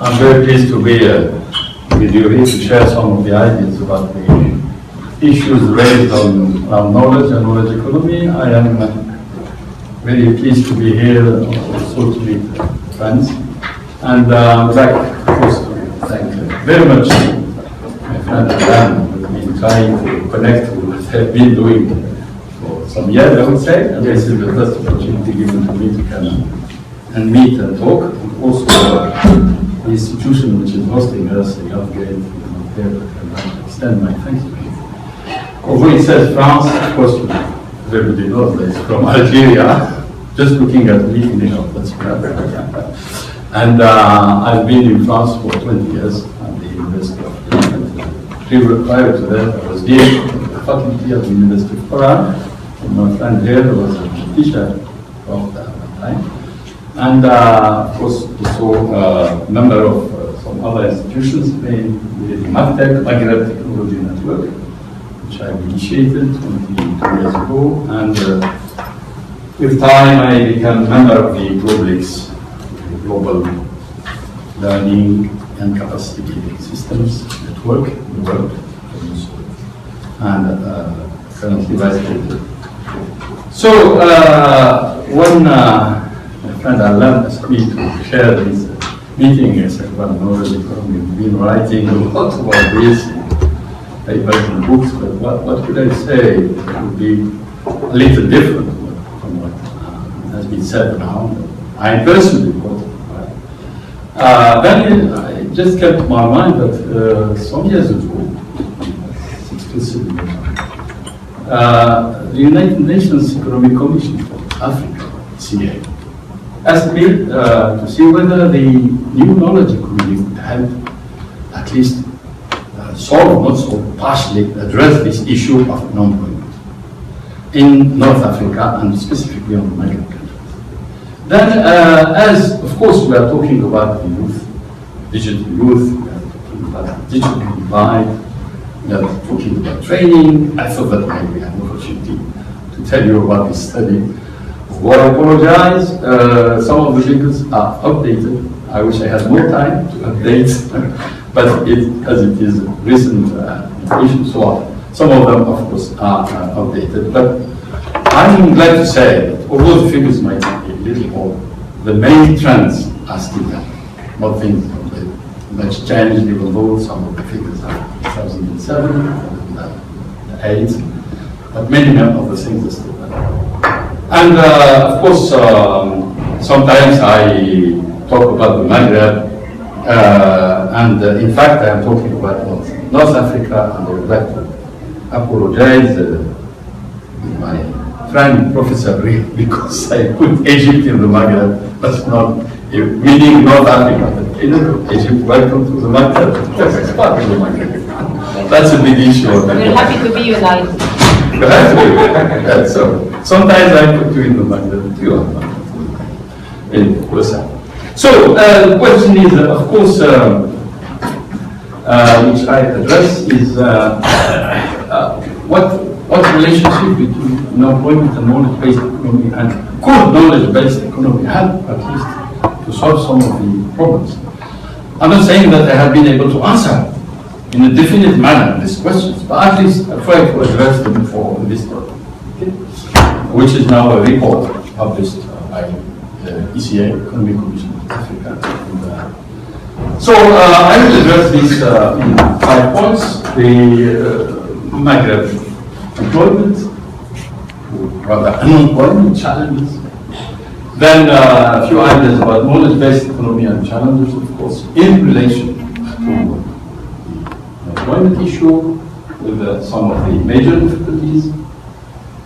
I'm very pleased to be with you here to share some of the ideas about the issues raised on knowledge and knowledge economy. I am very pleased to be here also to meet friends. And I would like, of course, to thank very much my friend Adam, who has been trying to connect with what I've been doing for some years, I would say. And this is the first opportunity given to me to come and meet and talk. And also the institution which is hosting us, the Upgrade, here, can extend my thanks to you. Although it says France, of course, everybody knows that it's from Algeria. Just looking at me, that's right. And I've been in France for 20 years at the University of Lille. Prior to that, I was dean of the faculty at the University of Oran. And my friend here was a teacher of that time. And of course, also a member of some other institutions, in the MAGHREB Technology Network, which I initiated 22 years ago. And with time, I became a member of the GlobalX, the Global Learning and Capacity Building Systems Network in the world, and currently vice president. So, when my friend Alan asked me to share this meeting, I said, well, knowledge economy, we've been writing a lot about this, papers and books, but what could I say? It would be a little different from what has been said now. I personally thought. Then I just kept in my mind that some years ago, 6 to 7 years ago, the United Nations Economic Commission for Africa, CA, asked me to see whether the new knowledge economy would help at least solve, not solve, partially address this issue of unemployment in North Africa and specifically on the Maghreb countries. Then, as of course we are talking about the youth, digital youth, we are talking about digital divide, we are talking about training, I thought that maybe we have an opportunity to tell you about this study. Well, I apologize, some of the figures are outdated. I wish I had more time to update, but as it is recent information, so on. Some of them, of course, are outdated. But I'm glad to say that although the figures might be a little old, the main trends are still there. Nothing much changed, even though some of the figures are 2007, 2008, but many of the things are still there. And of course, sometimes I talk about the Maghreb, and in fact, I am talking about North Africa, and I would like to apologize to my friend, Professor Reed, because I put Egypt in the Maghreb. That's not meaning North Africa, but Egypt, welcome to the Maghreb. That's part of the Maghreb. That's a big issue. We're happy to be united. Yeah, so sometimes I put you in the Maghreb too. So the question is, of course, which I address is what relationship between unemployment and knowledge-based economy and good knowledge-based economy have at least to solve some of the problems. I'm not saying that I have been able to answer in a definite manner these questions, but at least I try to address them for this topic, okay? Which is now a report published by the ECA, Economic Commission of Africa. And, so I will address these in 5 points. The Maghreb employment, or rather unemployment challenges. Then a few ideas about knowledge-based economy and challenges, of course, in relation to employment issue with some of the major difficulties.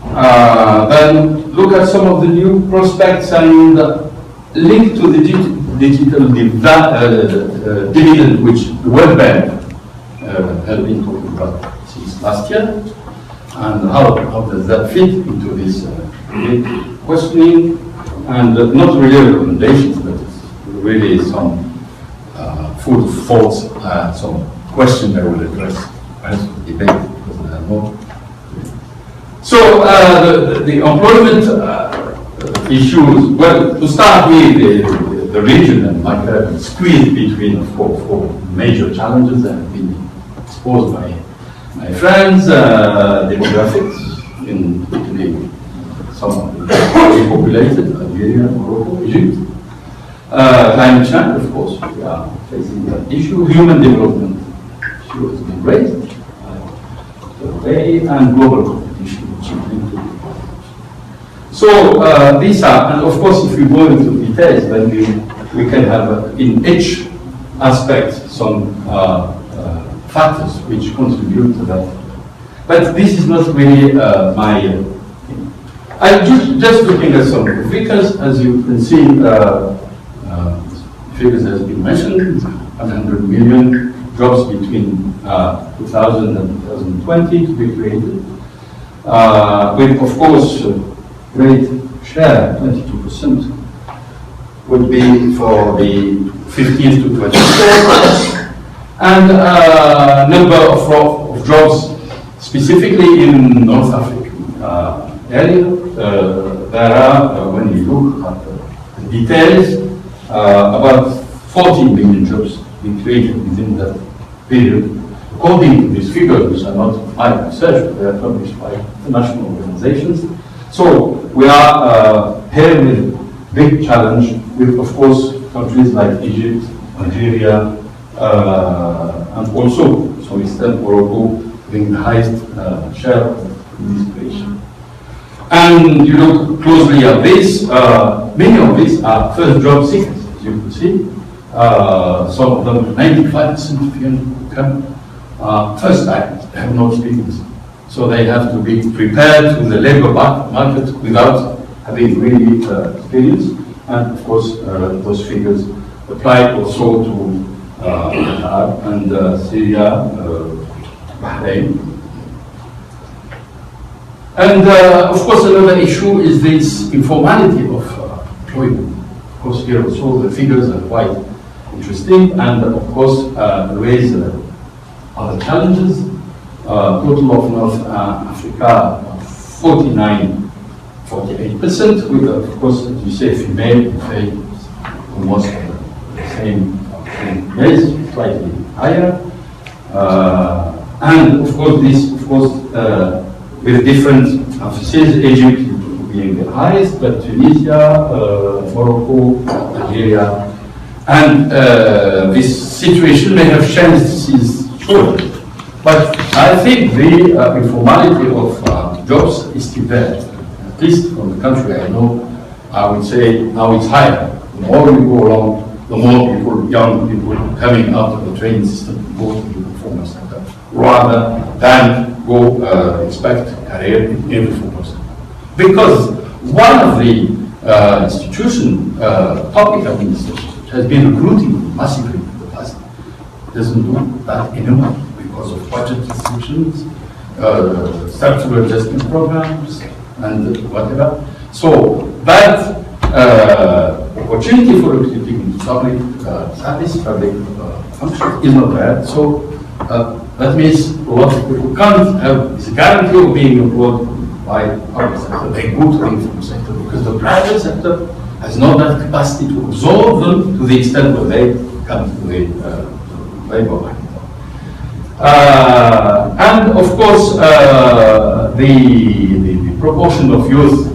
Then look at some of the new prospects and link to the digital dividend, which the World Bank has been talking about since last year, and how does that fit into this questioning, and not really recommendations, but it's really some food for thoughts, some questions I will address as debate, because there are more. So the employment issues, well, to start with, the region and Maghreb is squeezed between four major challenges that have been exposed by my friends, demographics, in particularly some of the depopulated, Algeria, Morocco, Egypt. Climate change, of course, we are facing that issue. Human development issue has been raised today, and global competition, which is linked to the So these are, and of course, if we go into details, then we can have in each aspect some factors which contribute to that. But this is not really my. I'm just looking at some figures, as you can see. Figures that have been mentioned: 100 million jobs between 2000 and 2020 to be created, with, of course, great share, 22%, would be for the 15th to 24th, and number of jobs specifically in North Africa area. There are, when you look at the details, about 14 million jobs being created within that period, according to these figures, which are not my research, but they are published by international organizations. So we are here with big challenge with, of course, countries like Egypt, Algeria, and also, to some extent, Morocco, being the highest share of this creation. And you look closely at this, many of these are first job seekers, as you can see. Some of them, 95% of young come first time, they have no experience. So they have to be prepared to the labor market without having really experience. And of course, those figures apply also to Qatar and Syria, Bahrain. And of course, another issue is this informality of employment. Of course, here also the figures are quite interesting, and of course raise other challenges. Total of North Africa, 48%, with of course, as you say, female almost the same base, slightly higher. And of course, this, of course, with different emphasis, Egypt being the highest, but Tunisia, Morocco, Algeria, and this situation may have changed since shortly. But I think the informality of jobs is still there. At least from the country I know, I would say now it's higher. The more we go along, the more people, young people coming out of the training system go to the informal sector, rather than go expect career in the informal sector. Because one of the institutions, public administration, has been recruiting massively in the past, doesn't do that anymore because of budget restrictions, structural adjustment programs, and whatever. So that opportunity for recruiting public service, public functions is not there. So that means a lot of people can't have this guarantee of being employed by public sector. They go to the informal sector because the private sector has not that capacity to absorb them to the extent where they come to the labor market. And of course, the proportion of youth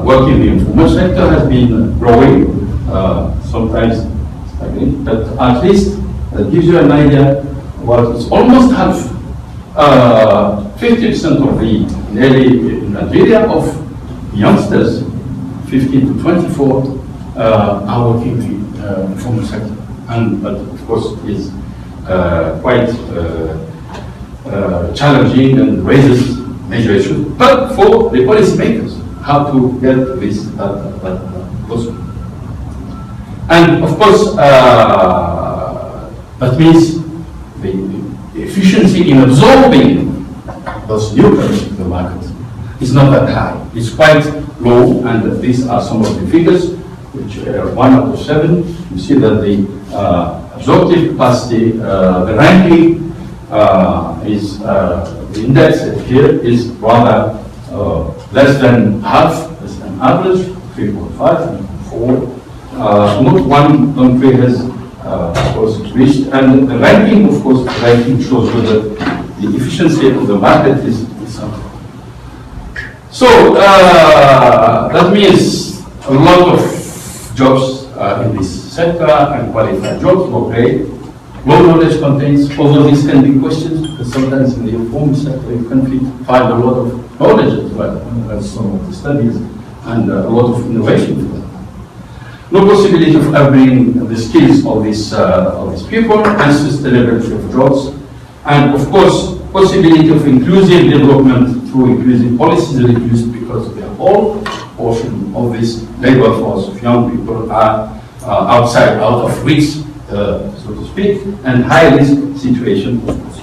working in the informal sector has been growing, sometimes staggering, but at least that gives you an idea. Well, it's almost half, 50% of the nearly in Algeria of youngsters, 15 to 24, are working in the informal sector, and but of course is quite challenging and raises major issues. But for the policymakers, how to get this possible, and of course that means the efficiency in absorbing those newcomers to the market is not that high. It's quite low, and these are some of the figures, which are 1 out of 7. You see that the absorptive capacity, the ranking is, the index here is rather less than half, less than average, 3.5 and 4 not one country has, of course, reached, and the ranking, of course, the ranking shows you that the efficiency of the market is something. So that means a lot of jobs in this sector and qualified jobs, low paid. Low knowledge contains, although these can be questions, because sometimes in the informal sector you can find a lot of knowledge as well, as some of the studies, and a lot of innovation for them. No possibility of upbringing the skills of these people, and sustainability of jobs, and of course, possibility of inclusive development through inclusive policies reduced because the whole portion of this labor force of young people are out of reach, so to speak, and high risk situation, of course.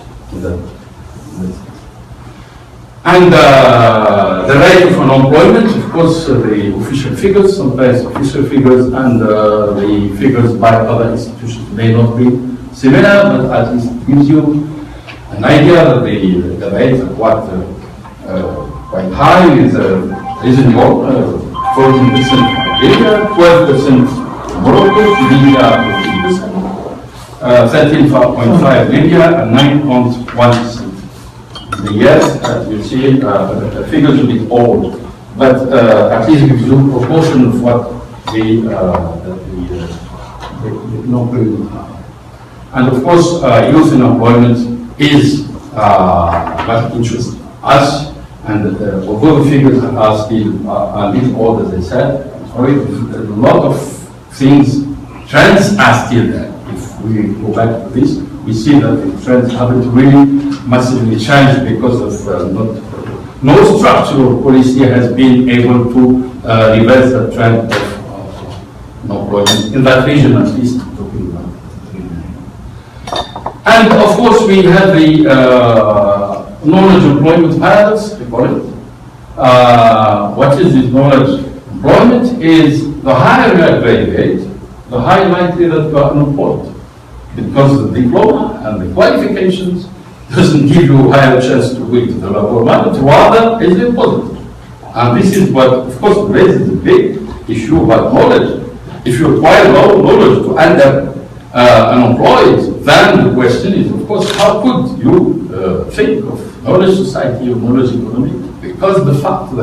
And the rate of unemployment, of course, the official figures, sometimes official figures, and the figures by other institutions may not be similar, but at least it gives you an idea that the rates are quite high. Is in Europe, 14% Algeria, 12% Morocco, Tunisia 14%, 13.5% Libya, and 9.1%. The years, you see, the figures are a bit old, but at least gives you a proportion of what the unemployment are. And of course, youth unemployment is what interests us. And although the figures are still a little old, as I said, a lot of things, trends are still there. If we go back to this, we see that the trends haven't really massively changed because of no structural policy has been able to reverse the trend of unemployment in that region, at least talking about. And of course, we have the knowledge employment paradox, we call it. What is this knowledge employment? Is the higher you are graduate, the higher likelihood that you are unemployed. Because the diploma and the qualifications doesn't give you a higher chance to go into the labor market, rather is the opposite. And this is what, of course, raises a big issue about knowledge. If you acquire low knowledge to end up unemployed, then the question is, of course, how could you think of knowledge society or knowledge economy? Because the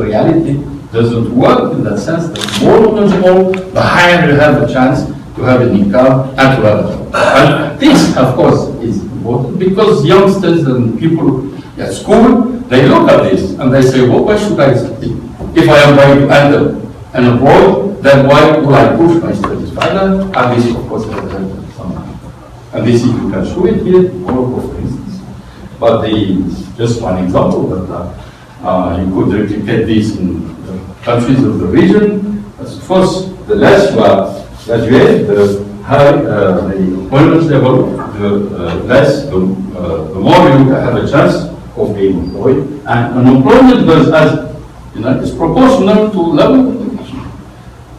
reality doesn't work in that sense that the more knowledgeable, the higher you have a chance to have an income and to have a job. And this, of course, is important because youngsters and people at school, they look at this and they say, well, why should I study? If I am going to end up unemployed, then why will I push my studies further? And this, of course, has helped somehow. And this, if you can show it here, Morocco, for instance. But just one example, but you could replicate this in the countries of the region. Of course, the less you are graduate, the higher the employment level, the more you have a chance of being employed. And unemployment goes as, is proportional to level of education.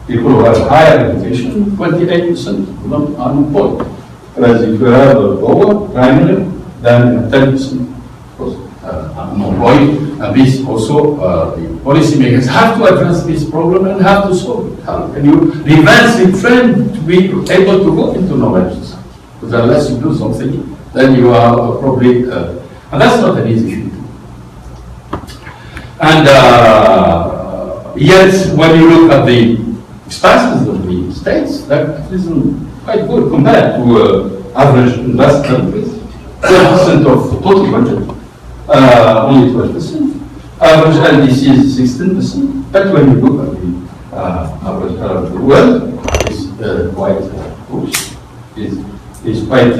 People who have higher education, 28% are unemployed. Whereas if you have a lower primary, then 10% of course unemployed. And this also, the policymakers have to address this problem and have to solve it. How can you reverse the trend to be able to go into knowledge? Because unless you do something, then you are probably, and that's not an easy thing. And yet, when you look at the expenses of the states, that isn't quite good compared to average investment countries. 12% of total budget, only 12%. Average LDC is 16%. But when you look at the average of the world, it's quite good. It's quite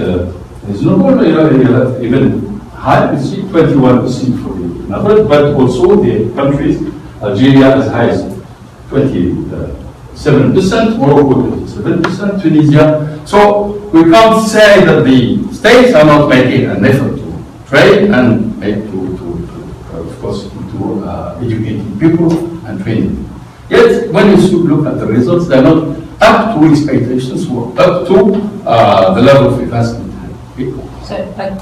reasonable. You have even high, you see 21% for the average, but also the countries, Algeria as high as 27%, Morocco 27%, Tunisia. So we can't say that the states are not making an effort to train and make of course, to educating people and training them. Yet, when you look at the results, they're not up to expectations, or up to the level of investment. So, but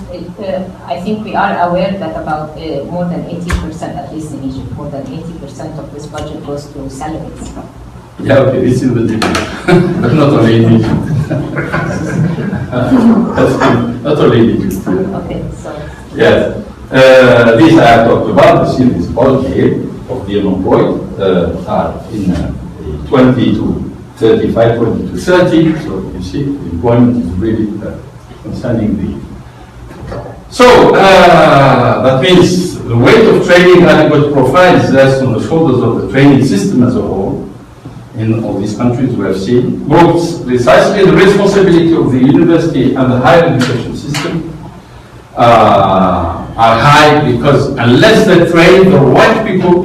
I think we are aware that about more than 80%, at least in Egypt, more than 80% of this budget goes to salaries. Yeah, okay, it's in the debate, but not only in Egypt. Not only in Egypt. Okay, so. Yes. These I have talked about, the series policy here of the unemployed are in 20 to 35, 20 to 30. So you see, the employment is really concerning the. So that means the weight of training adequate profiles rests on the shoulders of the training system as a whole. In all these countries we have seen, both precisely the responsibility of the university and the higher education system are high, because unless they train the right people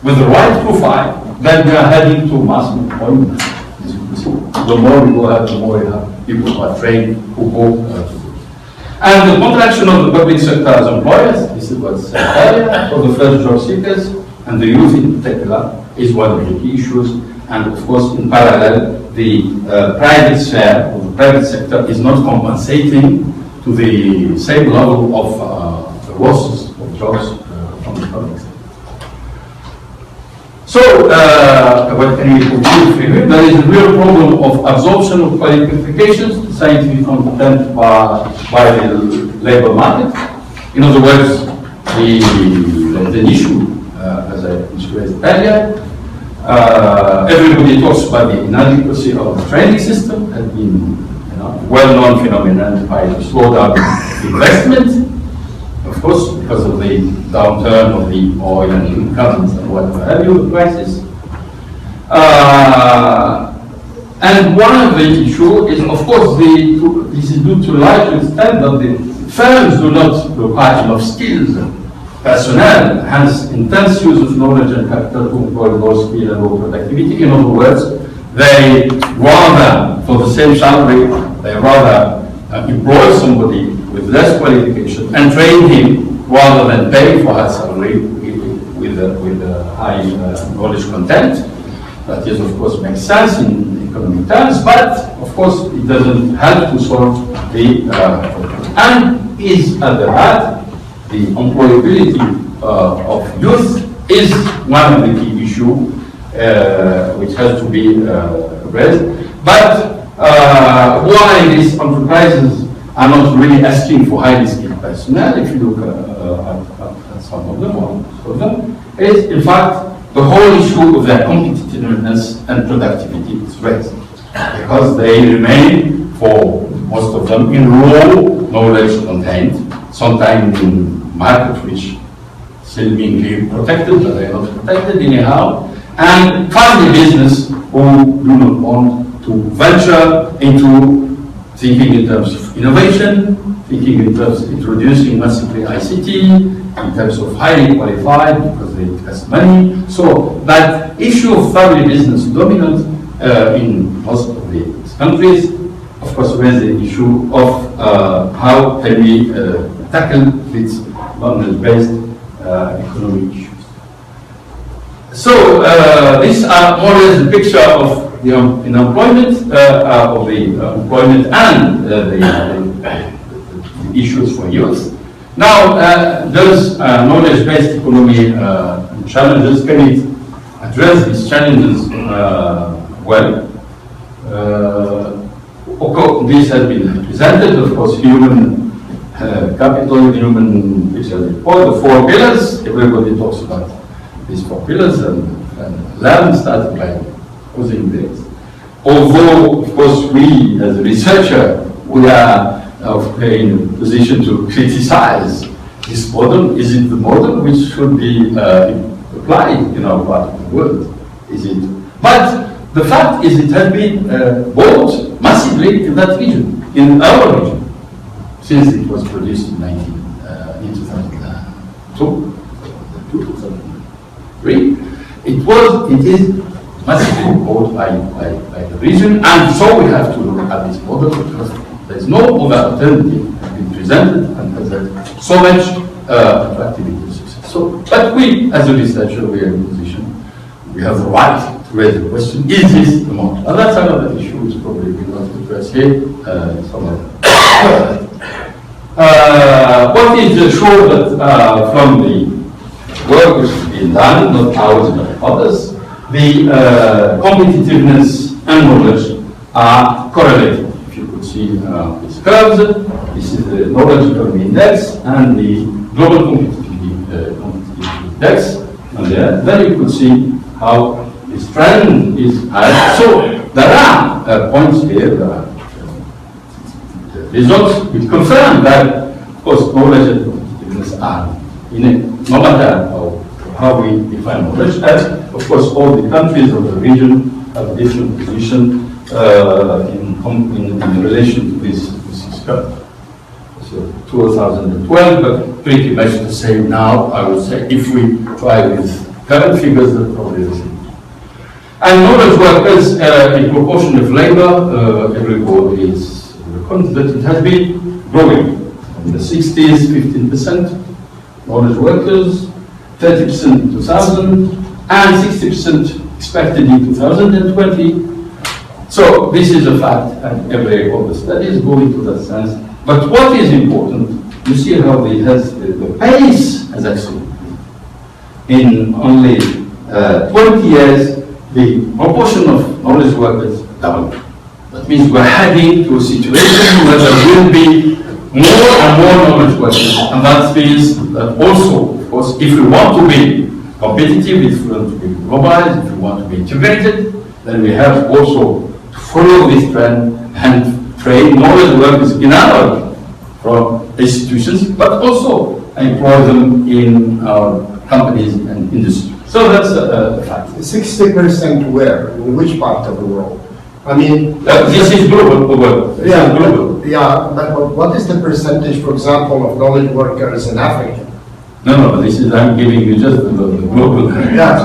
with the right profile, then we are heading to mass employment. The more we go out, the more we have people who are trained, who go to do. And the contraction of the public sector as employers, this is what I said earlier, for the first job seekers, and the youth in particular, is one of the key issues. And of course, in parallel, the private sphere, or the private sector, is not compensating to the same level of the losses of jobs from the public sector. So, what can we conclude here? There is a real problem of absorption of qualifications, scientific content by the labor market. In other words, the issue, as I illustrated earlier, everybody talks about the inadequacy of the training system, has been well-known phenomenon by the slowdown of investment, of course, because of the downturn of the oil and incomes and whatever have you, the prices. And one of the issues is, of course, this is due to a large extent that the firms do not require enough skills, personnel, hence intense use of knowledge and capital to employ low skill and low productivity. In other words, they rather, for the same salary, they rather employ somebody with less qualification and train him rather than pay for that salary with a high knowledge content. That is, of course, makes sense in economic terms, but of course it doesn't help to solve the and is at the heart the employability of youth is one of the key issues which has to be addressed. But why these enterprises are not really asking for highly skilled personnel, if you look at some of them, or most of them, is in fact the whole issue of their competitiveness and productivity is raised. Because they remain, for most of them, in raw knowledge content, sometimes in market which still being protected, but they are not protected anyhow, and family business who do not want to venture into thinking in terms of innovation, thinking in terms of introducing massively ICT, in terms of highly qualified because they invest money. So that issue of family business dominant in most of these countries, of course, raises the issue of how can we tackle these knowledge-based economic issues. So these are more or less the picture of the employment and the issues for youth. Now, those knowledge-based economy challenges, can it address these challenges well? This has been presented, of course, human capital, human, which are the 4 pillars. Everybody talks about these 4 pillars, and Learn started by posing this. Although, of course, we as a researcher, we are in a position to criticize this model. Is it the model which should be applied in our part of the world? Is it? But the fact is, it has been bought massively in that region, in our region, since it was produced in 2002, 2003. It is massively bought by the region, and so we have to look at this model because there is no other alternative that has been presented and has so much attractivity. So, but we, as a researcher, we are in a position, we have the right to raise the question: is this the model? And that's another issue which probably we want to address here. What is sure that from the work which has been done, not ours but others, the competitiveness and knowledge are correlated. If you could see these curves, this is the knowledge economy index and the global competitivity index, and then you could see how this trend is high. So there are points here, there are results which confirm that, of course, knowledge and competitiveness are in it, no matter how we define knowledge. And of course, all the countries of the region have a different position in relation to this curve. So 2012, but pretty much the same now, I would say, if we try with current figures, they're probably the same. And knowledge workers in proportion of labor, everybody is reckoned that it has been growing. In the 60s, 15%, knowledge workers, 30% in 2000, and 60% expected in 2020. So this is a fact, and all the studies go into that sense. But what is important, you see how the pace has actually, in only 20 years, the proportion of knowledge workers doubled. That means we're heading to a situation where there will be more and more knowledge workers, and that means that also, of course, if we want to be competitive, if we want to be globalized, if we want to be integrated, then we have also to follow this trend and train knowledge workers in our from institutions, but also employ them in our companies and industry. So that's a fact. 60% where? In which part of the world? I mean, this is global. Yeah, global. Yeah, but what is the percentage, for example, of knowledge workers in Africa? No, this is, I'm giving you just the global. Yeah.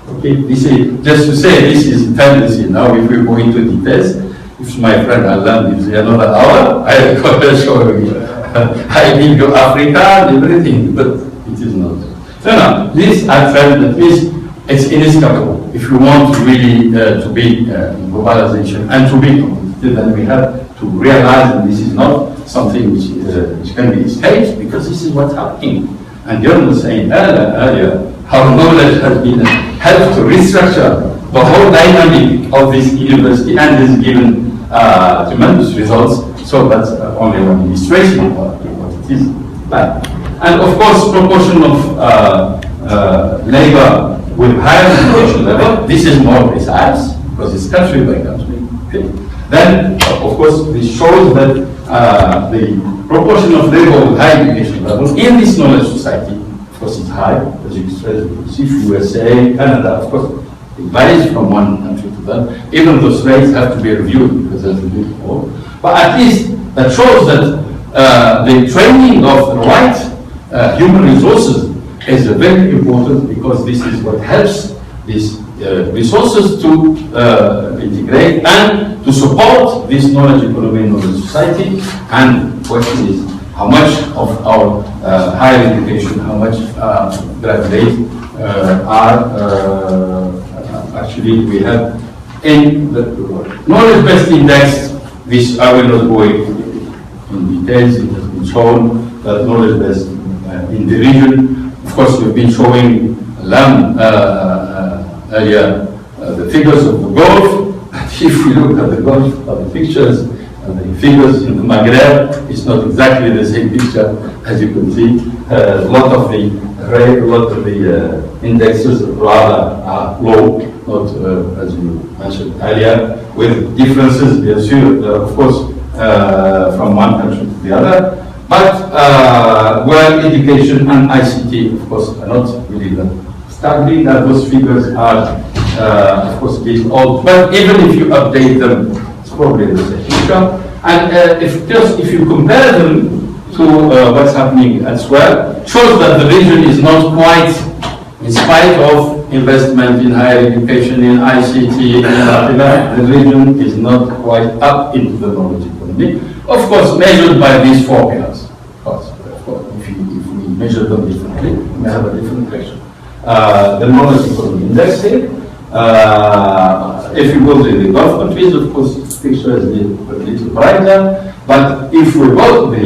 Okay, this is, just to say, this is tendency. Now, if we go into details, if my friend Alan gives you another hour, I will show you. I give you Africa and everything, but it is not. No, this I felt that it's inescapable. If we want to really to be in globalization and to be competitive, then we have to realize that this is not something which can be escaped, because this is what's happening. And John was saying earlier how knowledge has been helped to restructure the whole dynamic of this university and has given tremendous results. So that's only one illustration of what it is like. And of course, proportion of labor with higher education level, this is more precise because it's country by country. Okay. Then, of course, this shows that the proportion of labor with high education level in this knowledge society, of course, is high, as you see, USA, Canada, of course, it varies from one country to the other. Even those rates have to be reviewed because there's a bit more. But at least that shows that the training of the right human resources is very important, because this is what helps these resources to integrate and to support this knowledge economy and knowledge society. And the question is how much of our higher education, how much graduates are actually we have in the knowledge-based index. This I will not go in details. It has been shown that knowledge-based in the region. Of course, we've been showing earlier the figures of the Gulf. If we look at the Gulf, at the pictures and the figures in the Maghreb, it's not exactly the same picture. As you can see, a lot of the indexes rather are low, not as you mentioned earlier, with differences, of course, from one country to the other. But where education and ICT, of course, are not really that staggering, that those figures are, of course, a bit old. But even if you update them, it's probably the same picture. And if you compare them to what's happening elsewhere, shows that the region is not quite, in spite of investment in higher education, in ICT, the region is not quite up into the knowledge economy. Of course, measured by these four pillars. Of course, if we measure them differently, we may have a different question. The knowledge economy index here. If you go to the Gulf countries, of course, the picture is a little brighter. But if we go to the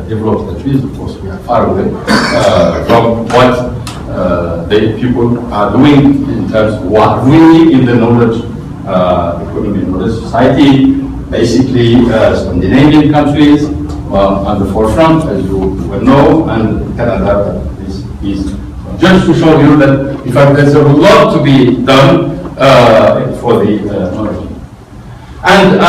developed countries, of course, we are far away from what the people are doing in terms of what really in the knowledge economy, knowledge society. Basically, Scandinavian countries on the forefront, as you well know, and Canada is just to show you that in fact there's a lot to be done for the knowledge. And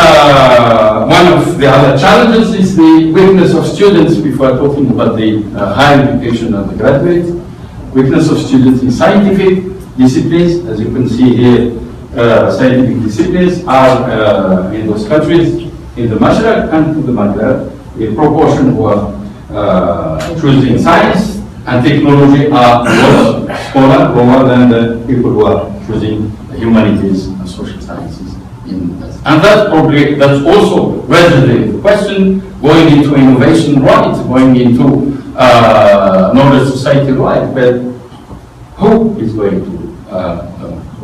one of the other challenges is the weakness of students, if we're talking about the higher education and the graduates. Weakness of students in scientific disciplines. As you can see here, scientific disciplines are in those countries, in the Maghreb and in the Maghreb, a proportion who are choosing science and technology are smaller, lower than the people who are choosing humanities and social sciences. And that's also raises the question, going into innovation right, going into knowledge society right, but who is going to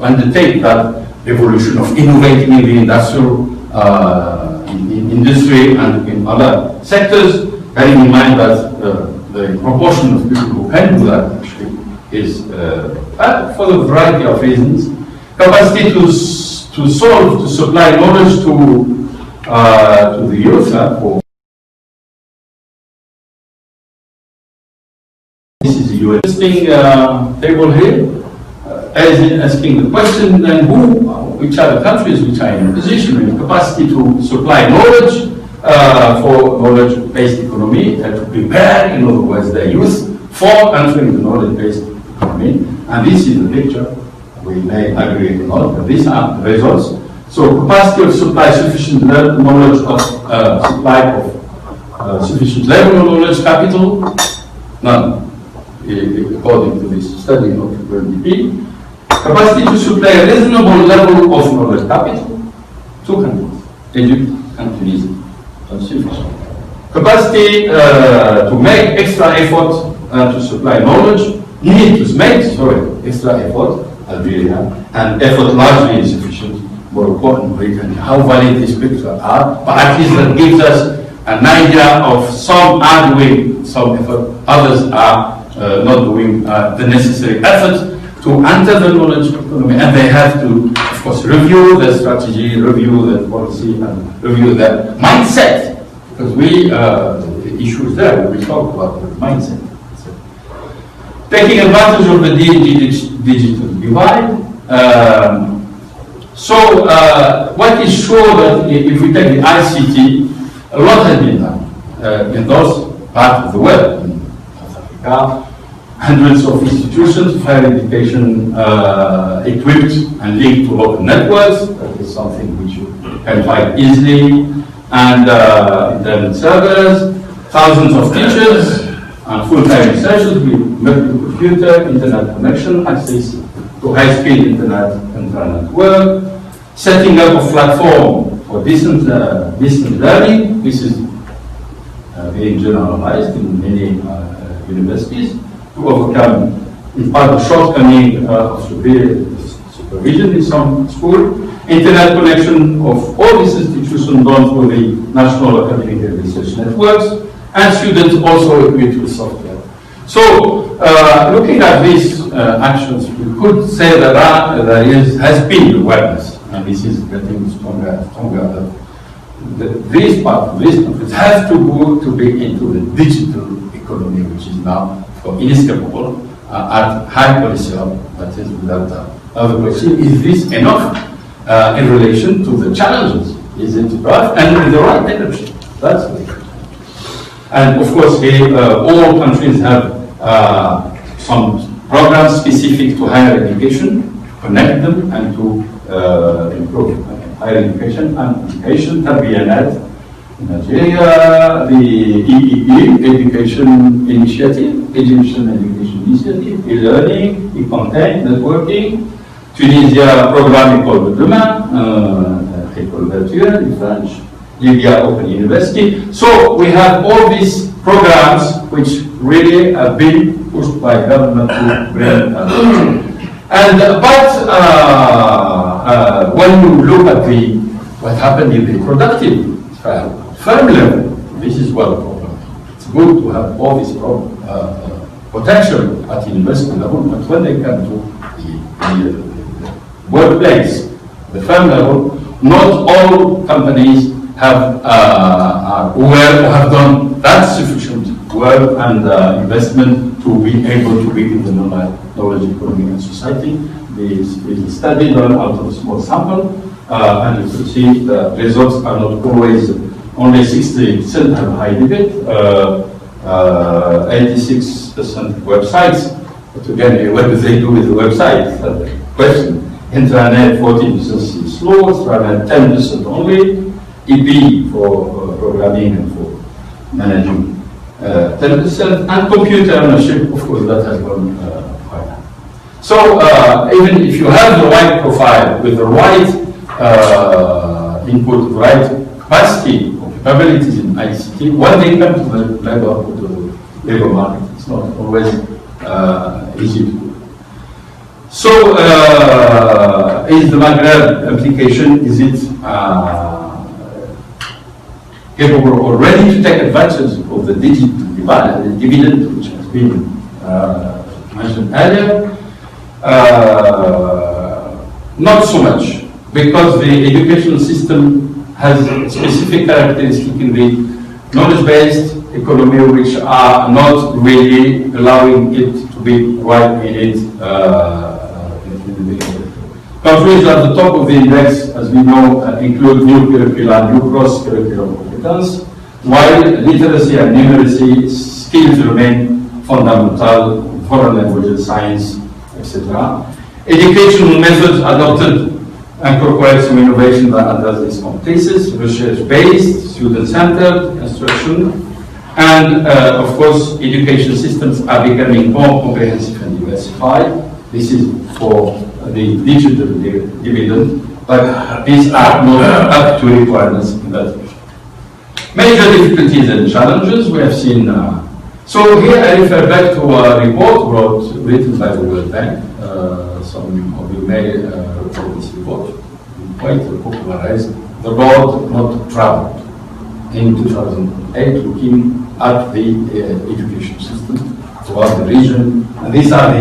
undertake that revolution of innovating in the industrial in industry and in other sectors, bearing in mind that the proportion of people who can do that actually is, for a variety of reasons, capacity to solve, to supply knowledge to the youth. This is a interesting table here, asking the question then which are the countries which are in a position and capacity to supply knowledge for knowledge-based economy, and to prepare, in other words, their youth for entering the knowledge-based economy. And this is the picture. We may agree or not, but these are the results. So capacity of supply sufficient knowledge of supply of sufficient level of knowledge capital, none, according to this study of UNDP. Capacity to supply a reasonable level of knowledge capital, 2 countries, Egypt and Tunisia, insufficient. Capacity to make extra effort to supply knowledge, need to make, extra effort, Algeria, and effort largely insufficient. Morocco and Britain, how valid these pictures are, but at least that gives us an idea of some are doing some effort, others are not doing the necessary effort to enter the knowledge economy, and they have to, of course, review their strategy, review their policy, and review their mindset, because the issue is there, we talk about the mindset. Taking advantage of the digital divide. What is sure that if we take the ICT, a lot has been done in those parts of the world. In South Africa, hundreds of institutions of higher education equipped and linked to local networks. That is something which you can find easily. And internet servers, thousands of teachers, and full-time researchers with multi-computer, internet connection, access to high-speed internet work, setting up a platform for distance learning. This is being generalized in many universities to overcome, in part, the shortcoming of supervision in some school. Internet connection of all these institutions done through the National Academic and Research Networks, and students also equipped with software. So, looking at these actions, we could say that there has been awareness, and this is getting stronger and stronger. These countries have to be into the digital economy, which is now inescapable at high policy level. That is without doubt. Now the question is this enough in relation to the challenges? Is it right and in the right direction? That's the question. And of course, all countries have some programs specific to higher education, connect them and to improve higher education and education. TRBNet in Nigeria, the EEE, Education Initiative, Egyptian Education Initiative, e-learning, e-content, networking, Tunisia program École de Demain, École Virtuelle in French, Libya Open University. So we have all these programs which really have been pushed by government to bring when you look at what happened in the productive firm level, this is well problem. It's good to have all these potential at university level, but when they come to the workplace, the firm level, not all companies have are aware or have done that sufficient work and investment to be able to be in the knowledge economy and society. This is a study done out of a small sample, and you can see the results are not always, only 60% have high debate, 86% websites. But again, what do they do with the website? Question. Intranet 14% is slow, extranet 10% only, EP for programming and for managing 10%, and computer ownership, of course, that has gone quite high. So even if you have the right profile with the right input, the right capacity or capabilities in ICT, when they come to the labor market, it's not always easy to do. So is the Maghreb application, is it capable or ready to take advantage of the digital dividend which has been mentioned earlier? Not so much, because the educational system has specific characteristics in the knowledge-based economy which are not really allowing it to be right in it. Countries at the top of the index, as we know, include new curricula, new cross-curricular competence, while literacy and numeracy skills remain fundamental, foreign languages, science, etc. Educational methods adopted incorporate some innovation that address these complexities, research-based, student-centered instruction, and of course, education systems are becoming more comprehensive and diversified. This is for the digital dividend, but these are not up to requirements in that way. Major difficulties and challenges we have seen. So here I refer back to a report written by the World Bank. Some of you may recall this report. Quite popularized the road not traveled in 2008, looking at the education system throughout the region. And these are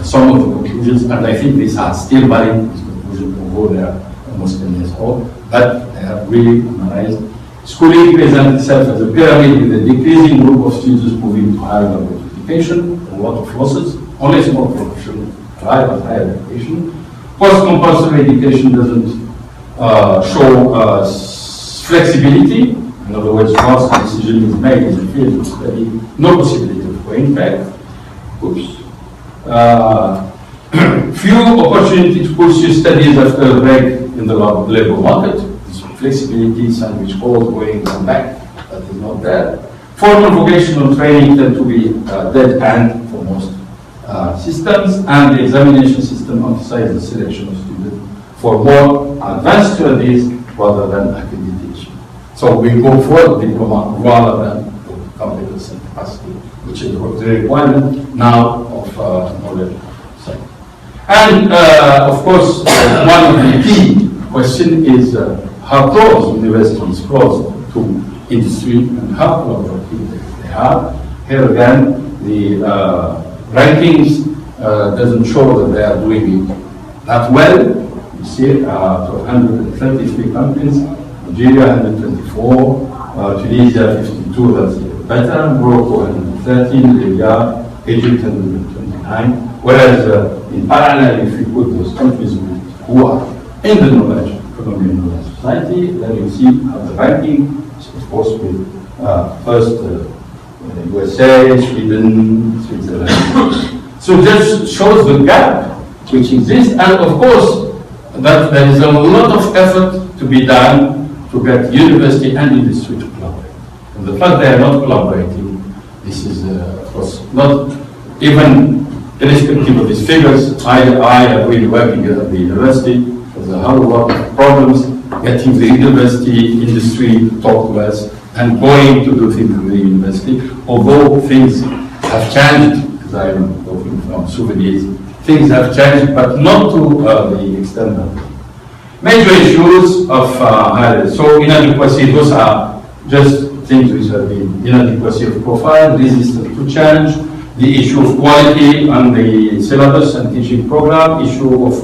some of the conclusions, and I think these are still valid, these conclusions, although they are almost 10 years old, but they have really analyzed. Schooling presents itself as a pyramid with a decreasing group of students moving to higher level of education, a lot of losses, only a small proportion thrive at higher education. Post-compulsory education doesn't show flexibility. In other words, once a decision is made in the field of study, no possibility of going back. Oops. Few opportunity to pursue studies after a break in the labor market. This flexibility, sandwich course, going back, that is not there. Formal vocational training tend to be dead end for most systems, and the examination system emphasizes the selection of students for more advanced studies rather than accreditation. So we go for the diploma rather than the competence and capacity, which is the requirement now of knowledge. And of course, one of the key questions is how close universities close to industry and how collaborative they are. Here again, the rankings doesn't show that they are doing it that well. You see, to 133 countries, Nigeria 124, Tunisia 52, that's better, Morocco 113, Libya, Egypt 129. Whereas in parallel, if you put those countries who are in the knowledge economy and knowledge society, then you see how the ranking is, of course, with first USA, Sweden, Switzerland. So this shows the gap which exists, and of course, that there is a lot of effort to be done to get university and industry to collaborate. And the fact they are not collaborating, this is, of course, not even irrespective of these figures. I have been working at the university. There's a whole lot of problems getting the university industry to talk to us and going to do things with the university. Although things have changed, as I am talking from souvenirs, things have changed, but not to the extent that. Major issues of higher. So inadequacy, those are just things which have been inadequacy of profile, resistance to change, the issue of quality on the syllabus and teaching program, issue of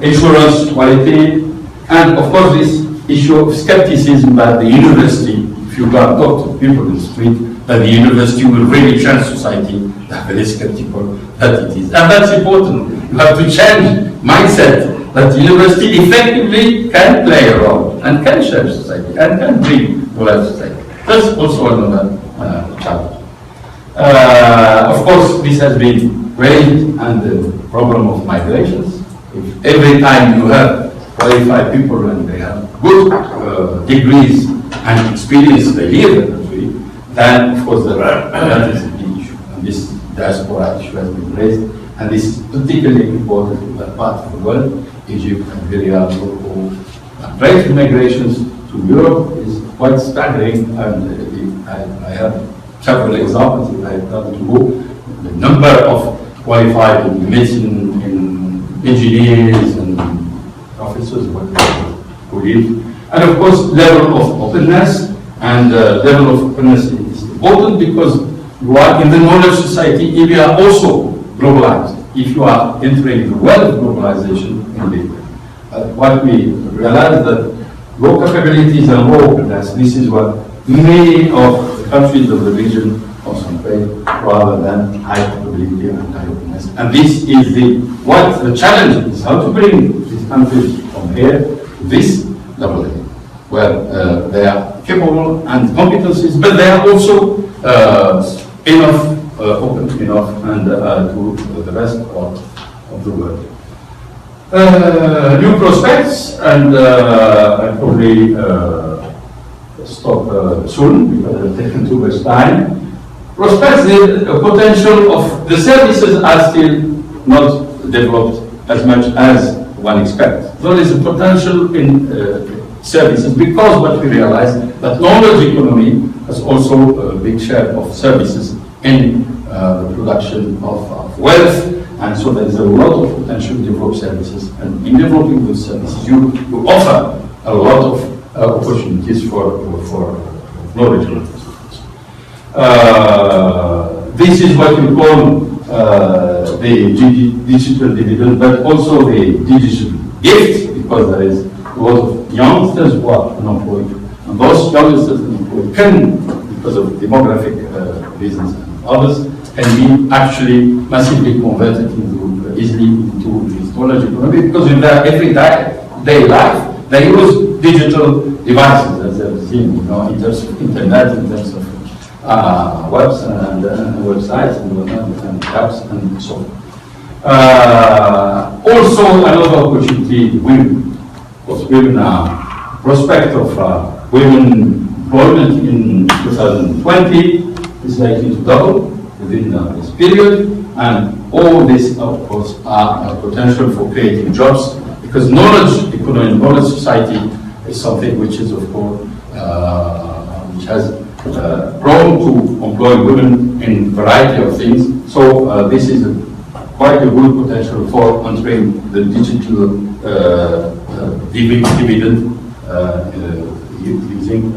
insurance quality, and of course this issue of skepticism that the university, if you go and talk to people in the street, that the university will really change society, they're very skeptical that it is. And that's important. You have to change mindset that the university effectively can play a role and can change society and can bring to life society. That's also another challenge. Of course, this has been raised, and the problem of migrations. If every time you have qualified people and they have good degrees and experience, they leave the country, then of course that is a big issue. And this diaspora issue has been raised, and this is particularly important in that part of the world. Egypt and Syria, rate of migrations to Europe is quite staggering, and I have several examples if I have time to go. The number of qualified in medicine, in engineers and officers who live, and of course level of openness, and level of openness is important because you are in the knowledge society. If you are also globalized, if you are entering the world of globalization, what we realize that low capabilities and low openness, this is what many of the countries of the region concentrate, rather than high capability and high openness. And this is what the challenge is, how to bring these countries from here to this level, where they are capable and competencies, but they are also enough, open enough, and to the rest of the world. New prospects, and I probably stop soon because I've taken too much time. Prospects, the potential of the services are still not developed as much as one expects. There is a potential in services, because what we realize that knowledge economy has also a big share of services in the production of wealth, and so there is a lot of potential to develop services, and in developing those services you offer a lot of opportunities for knowledge transfer. This is what you call the digital dividend, but also the digital gift, because there is a lot of youngsters who are unemployed, and those youngsters unemployed can, because of demographic reasons and others, can be actually massively converted easily into this knowledge economy, because in their everyday life they use digital devices, as I've seen, in terms of internet, in terms of webs and websites and apps and so on. Also, another opportunity, women. Because women are prospect of women employment in 2020 is likely to double within this period, and all this, of course, are potential for creating jobs, because knowledge economy, knowledge society is something which is, of course, which has grown to employ women in a variety of things. So this is quite a good potential for entering the digital dividend using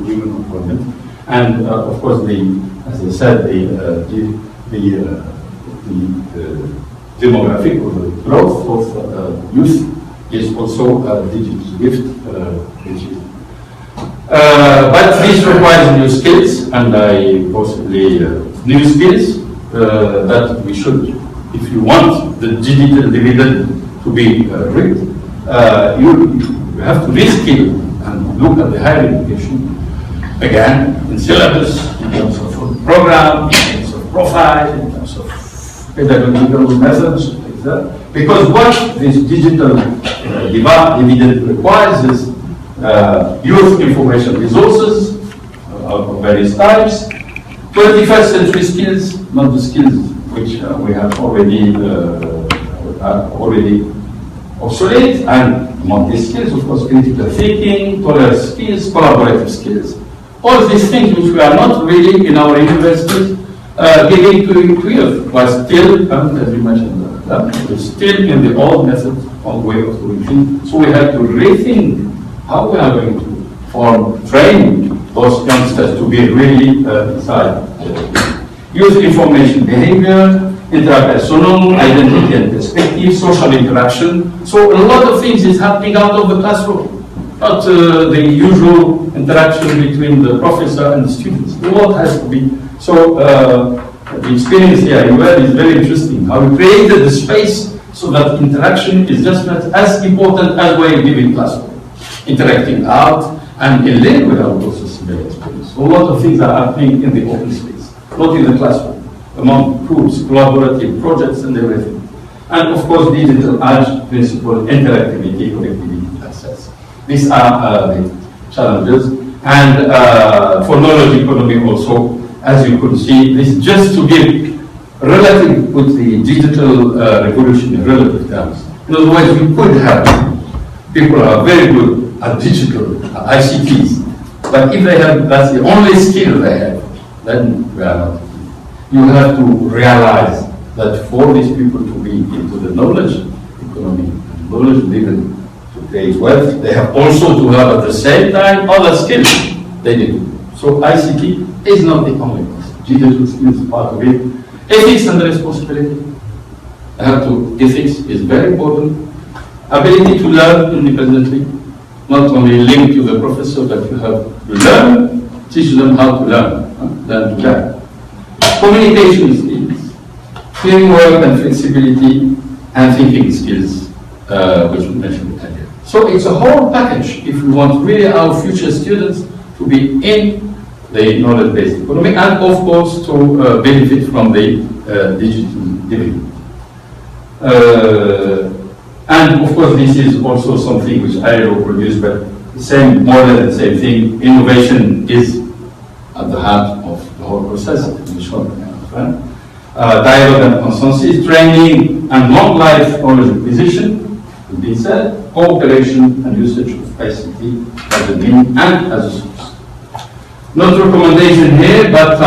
women employment. And of course, as I said, the demographic or the growth of youth is also a digital gift, which is but this requires new skills, and possibly new skills that we should, if you want the digital dividend to be reaped, you have to reskill and look at the higher education again in syllabus, in terms of program, in terms of profile, in terms of pedagogical methods, like that. Because what this digital dividend requires is youth information resources of various types, 21st century skills, not the skills which we have already obsolete, and among these skills, of course, critical thinking, tolerance skills, collaborative skills. All these things which we are not really in our universities giving to youth, but still, as you mentioned, we're still in the old method of way of doing things. So we have to rethink how we are going to train those youngsters to be really inside. youth information behavior, interpersonal, identity and perspective, social interaction. So a lot of things is happening out of the classroom, not the usual interaction between the professor and the students. A lot has to be. So the experience here you have is very interesting. How we created the space so that interaction is just not as important as we're giving classroom. Interacting out, and in Lille we have also similar experience. So a lot of things are happening in the open space, not in the classroom, among groups, collaborative projects and everything. And of course, digital age principle, interactivity, connectivity, access. These are the challenges. And for knowledge economy also, as you could see, this is just to give relative, with the digital revolution in relative terms. In other words, we could have people who are very good at digital, at ICTs, but if they have, that's the only skill they have, then we are not. You have to realize that for these people to be into the knowledge economy, knowledge driven to create wealth, they have also to have at the same time other skills they need. So ICT is not the only one. Digital skills is part of it. Ethics and responsibility. Ethics is very important. Ability to learn independently, not only linked to the professor, but you have to learn, teach them how to learn, learn to learn. Communication skills, teamwork and flexibility, and thinking skills, which we mentioned earlier. So it's a whole package if we want really our future students to be in the knowledge-based economy, and of course to benefit from the digital dividend. And of course, this is also something which ILO produced, but same, more than the same thing. Innovation is at the heart of the whole process. Dialogue and consensus, training and long life knowledge acquisition, to be said, cooperation and usage of ICT as a means and as a source. Not recommendation here, but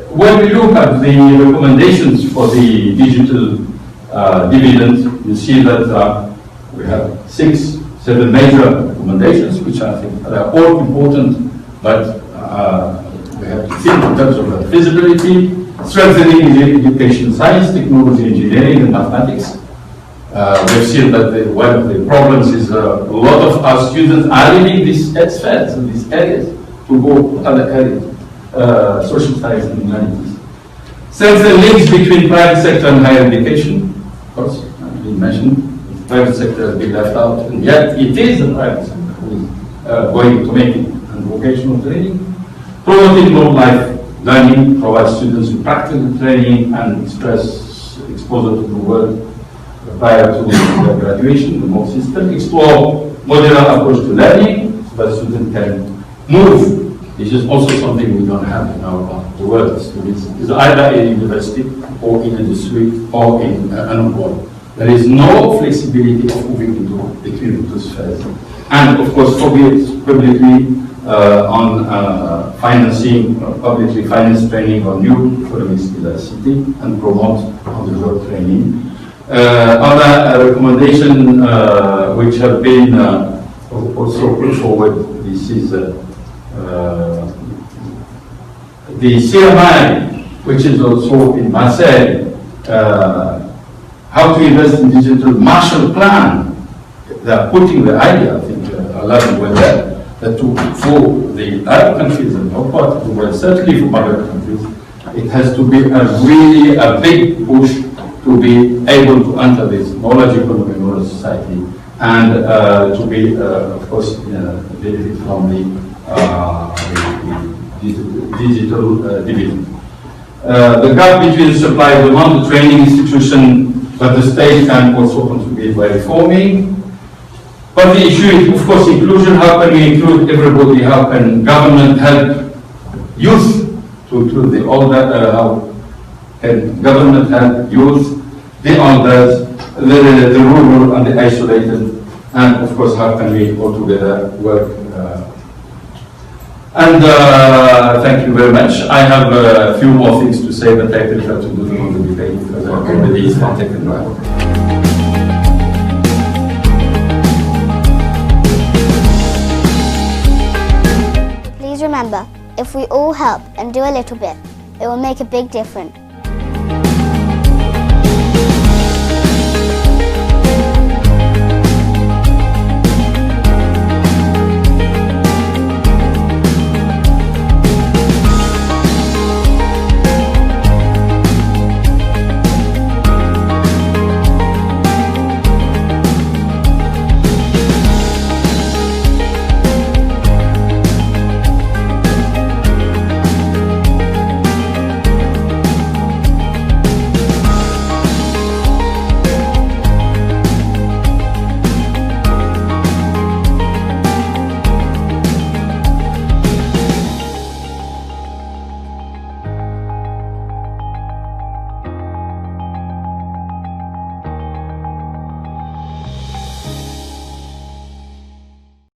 when we look at the recommendations for the digital dividend, you see that we have 7 major recommendations, which I think are all important, but we have to think in terms of feasibility, strengthening education, science, technology, engineering, and mathematics. We've seen that one of the problems is a lot of our students are leaving these spheres and these areas to go to other areas. Social science and humanities. Strengthen links between private sector and higher education. Of course, I've been mentioned, the private sector has been left out, and yet it is the private sector who is going to make it, and vocational training. Promoting long-life learning, provide students with practical training and exposure to the world prior to their graduation, the MOOC system. Explore modular approach to learning, so that students can move. This is also something we don't have in our part of the world. Students is either in university or in industry or in unemployed. There is no flexibility of moving between the two spheres. And of course, publicly on financing, publicly financed training on new economic skills ICT and promote on-the-job training. Other recommendation which have been also put forward, this is the CMI, which is also in Marseille, how to invest in digital Marshall Plan. They are putting the idea, I think, alive with that, that for the Arab countries and no part of the world, certainly for other countries, it has to be really a big push to be able to enter this knowledge economy, knowledge society, and to be, of course, benefit from the digital dividend. The gap between supply and demand, the training institution, but the state can also contribute by reforming. But the issue is, of course, inclusion. How can we include everybody? How can government help youth to include the older? How can government help youth, the elders, the rural and the isolated? And of course, how can we all together work? And thank you very much. I have a few more things to say, but I prefer to do them on the debate because I already started taken by. Please remember remember, if we all help and do a little bit, it will make a big difference.